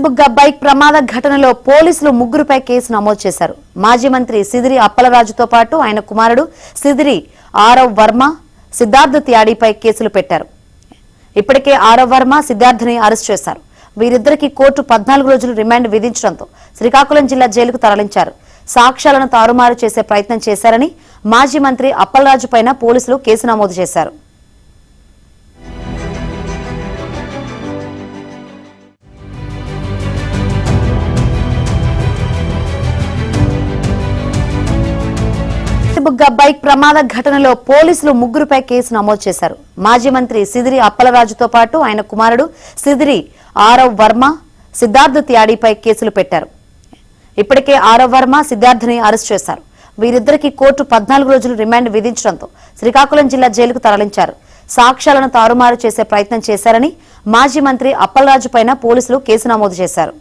బుగ్గ బైక్ ప్రమాద ఘటనలో పోలీసులు ముగ్గురుపై కేసు నమోదు చేశారు. మాజీ మంత్రి సిదిరి అప్పలరాజుతో పాటు ఆయన కుమారుడు సిదిరి ఆరవ్ వర్మ, సిద్ధార్థ్ త్యాడిపై కేసులు పెట్టారు. ఇప్పటికే ఆరవ్ వర్మ, సిద్ధార్థ్ని అరెస్ట్ చేశారు. వీరిద్దరికీ కోర్టు 14 రోజులు రిమాండ్ విధించడంతో శ్రీకాకుళం జిల్లా జైలుకు తరలించారు. సాక్ష్యాలను తారుమారు చేసే ప్రయత్నం చేశారని మాజీ మంత్రి అప్పలరాజు పైన పోలీసులు కేసు నమోదు చేశారు. బుగ్గ బైక్ ప్రమాద ఘటనలో పోలీసులు ముగ్గురుపై కేసు నమోదు చేశారు. మాజీ మంత్రి సిదిరి అప్పలరాజుతో పాటు ఆయన కుమారుడు సిదిరి ఆరవ్ వర్మ, సిద్ధార్థ్ త్యాడిపై కేసులు పెట్టారు. ఇప్పటికే ఆరవ్ వర్మ, సిద్ధార్థ్ని అరెస్ట్ చేశారు. వీరిద్దరికీ కోర్టు 14 రోజులు రిమాండ్ విధించడంతో శ్రీకాకుళం జిల్లా జైలుకు తరలించారు. సాక్ష్యాలను తారుమారు చేసే ప్రయత్నం చేశారని మాజీ మంత్రి అప్పలరాజు పైన పోలీసులు కేసు నమోదు చేశారు.